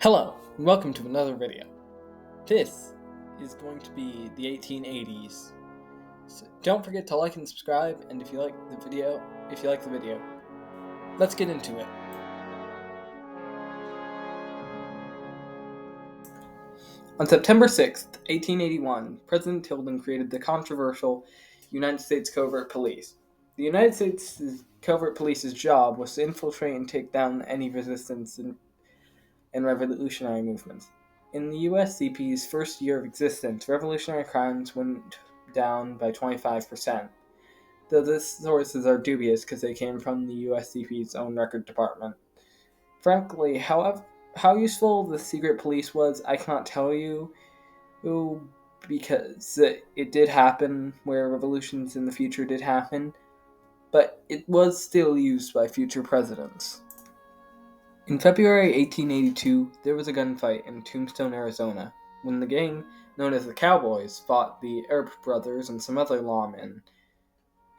Hello, and welcome to another video. This is going to be the 1880s. So don't forget to like and subscribe, and if you like the video, let's get into it. On September 6th, 1881, President Tilden created the controversial United States Covert Police. The United States Covert Police's job was to infiltrate and take down any resistance and revolutionary movements. In the USCP's first year of existence, revolutionary crimes went down by 25%, though the sources are dubious because they came from the USCP's own record department. Frankly, how useful the secret police was, I cannot tell you, because it did happen where revolutions in the future did happen, but it was still used by future presidents. In February 1882, there was a gunfight in Tombstone, Arizona, when the gang known as the Cowboys fought the Earp brothers and some other lawmen.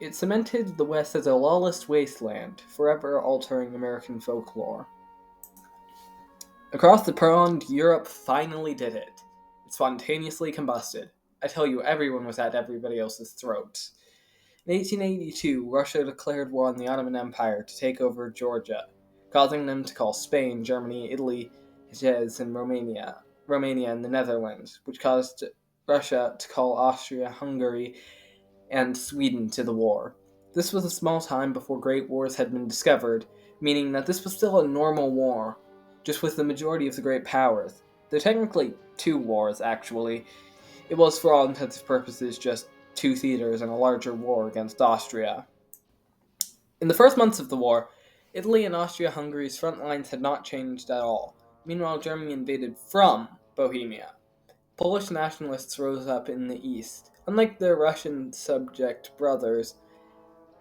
It cemented the West as a lawless wasteland, forever altering American folklore. Across the pond, Europe finally did it. It spontaneously combusted. I tell you, everyone was at everybody else's throats. In 1882, Russia declared war on the Ottoman Empire to take over Georgia, causing them to call Spain, Germany, Italy, Hejaz, and Romania and the Netherlands, which caused Russia to call Austria, Hungary, and Sweden to the war. This was a small time before great wars had been discovered, meaning that this was still a normal war, just with the majority of the great powers. There are technically two wars, actually. It was, for all intents and purposes, just two theaters and a larger war against Austria. In the first months of the war, Italy and Austria-Hungary's front lines had not changed at all. Meanwhile, Germany invaded from Bohemia. Polish nationalists rose up in the east. Unlike their Russian subject brothers,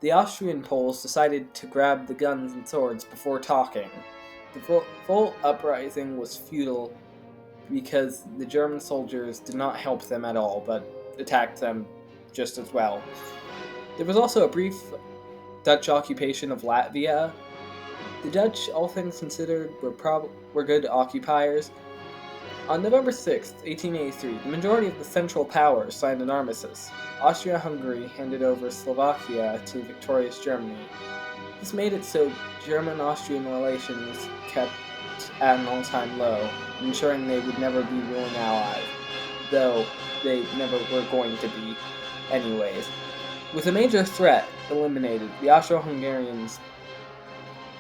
the Austrian Poles decided to grab the guns and swords before talking. The full uprising was futile because the German soldiers did not help them at all, but attacked them just as well. There was also a brief Dutch occupation of Latvia. The Dutch, all things considered, were good occupiers. On November 6, 1883, the majority of the Central Powers signed an armistice. Austria-Hungary handed over Slovakia to victorious Germany. This made it so German-Austrian relations kept at an all-time low, ensuring they would never be willing allies, though they never were going to be anyways. With a major threat eliminated, the Austro-Hungarians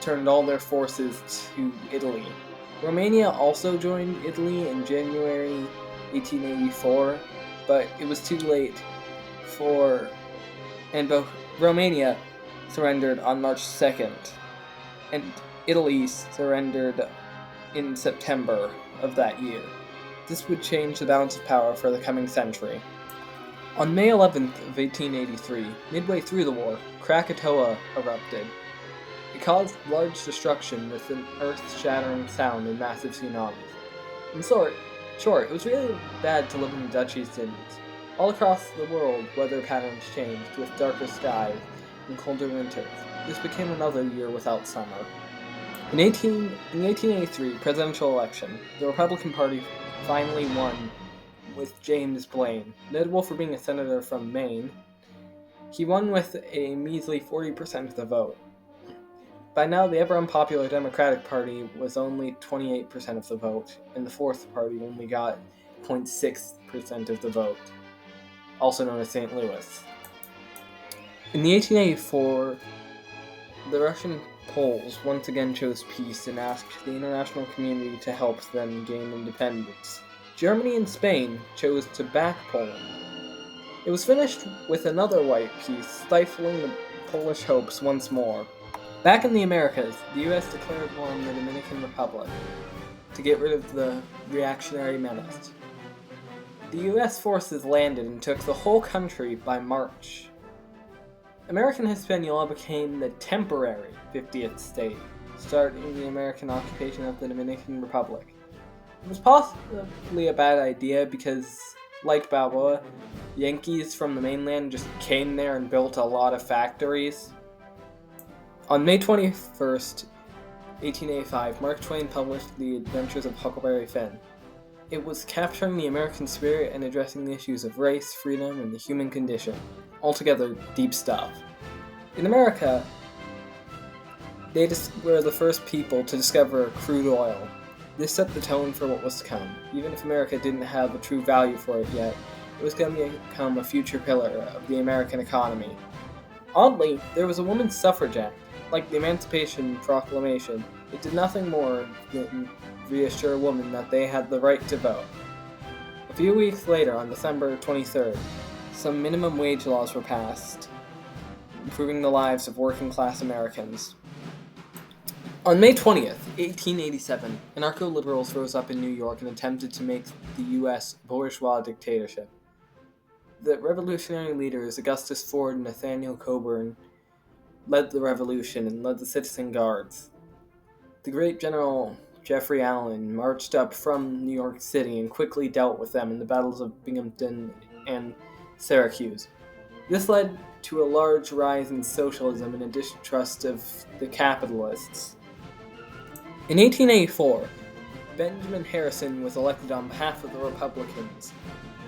turned all their forces to Italy. Romania also joined Italy in January 1884, but it was too late and both Romania surrendered on March 2nd, and Italy surrendered in September of that year. This would change the balance of power for the coming century. On May 11th of 1883, midway through the war, Krakatoa erupted. It caused large destruction with an earth-shattering sound and massive tsunamis. In short, it was really bad to live in the Dutch East Indies. All across the world, weather patterns changed, with darker skies and colder winters. This became another year without summer. In the 1883 presidential election, the Republican Party finally won with James Blaine. Notable for being a senator from Maine, he won with a measly 40% of the vote. By now, the ever-unpopular Democratic Party was only 28% of the vote, and the Fourth Party only got 0.6% of the vote, also known as St. Louis. In the 1884, the Russian Poles once again chose peace and asked the international community to help them gain independence. Germany and Spain chose to back Poland. It was finished with another white peace, stifling the Polish hopes once more. Back in the Americas, the U.S. declared war on the Dominican Republic to get rid of the reactionary menace. The U.S. forces landed and took the whole country by March. American Hispaniola became the temporary 50th state, starting the American occupation of the Dominican Republic. It was possibly a bad idea because, like Balboa, Yankees from the mainland just came there and built a lot of factories. On May 21st, 1885, Mark Twain published The Adventures of Huckleberry Finn. It was capturing the American spirit and addressing the issues of race, freedom, and the human condition. Altogether, deep stuff. In America, they were the first people to discover crude oil. This set the tone for what was to come. Even if America didn't have a true value for it yet, it was going to become a future pillar of the American economy. Oddly, there was a women's suffrage act. Like the Emancipation Proclamation, it did nothing more than reassure women that they had the right to vote. A few weeks later, on December 23rd, some minimum wage laws were passed, improving the lives of working-class Americans. On May 20th, 1887, anarcho-liberals rose up in New York and attempted to make the U.S. bourgeois dictatorship. The revolutionary leaders, Augustus Ford and Nathaniel Coburn, led the revolution and led the citizen guards. The great General Jeffrey Allen marched up from New York City and quickly dealt with them in the battles of Binghamton and Syracuse. This led to a large rise in socialism and a distrust of the capitalists. In 1884, Benjamin Harrison was elected on behalf of the Republicans.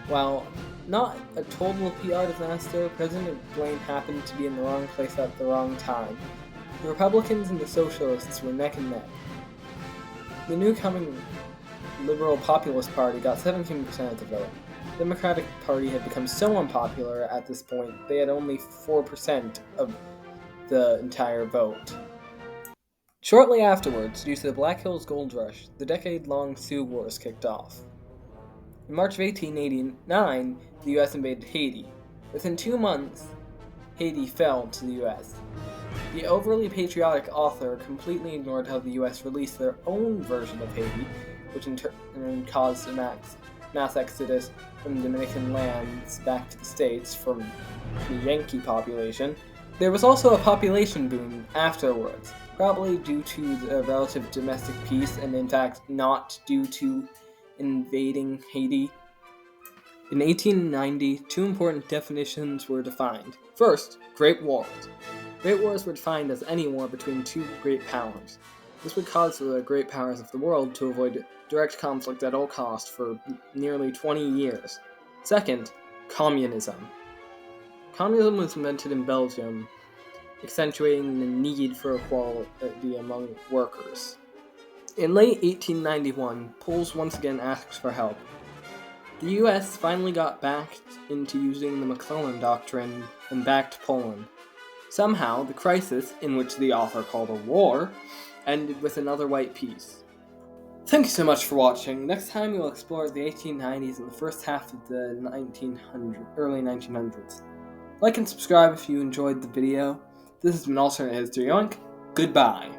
While not a total PR disaster, President Blaine happened to be in the wrong place at the wrong time. The Republicans and the Socialists were neck and neck. The new-coming Liberal Populist Party got 17% of the vote. The Democratic Party had become so unpopular at this point, they had only 4% of the entire vote. Shortly afterwards, due to the Black Hills Gold Rush, the decade-long Sioux Wars kicked off. In March of 1889, the U.S. invaded Haiti. Within 2 months, Haiti fell to the U.S. The overly patriotic author completely ignored how the U.S. released their own version of Haiti, which in turn caused a mass exodus from Dominican lands back to the States from the Yankee population. There was also a population boom afterwards, probably due to the relative domestic peace and in fact not due to invading Haiti. In 1890, 2 important definitions were defined. First, Great Wars. Great Wars were defined as any war between 2 great powers. This would cause the great powers of the world to avoid direct conflict at all costs for nearly 20 years. Second, Communism. Communism was invented in Belgium, accentuating the need for equality among workers. In late 1891, Poles once again asked for help. The U.S. finally got back into using the McClellan Doctrine and backed Poland. Somehow, the crisis, in which the author called a war, ended with another white peace. Thank you so much for watching. Next time we will explore the 1890s and the first half of the early 1900s. Like and subscribe if you enjoyed the video. This has been Alternate History Yoink. Goodbye.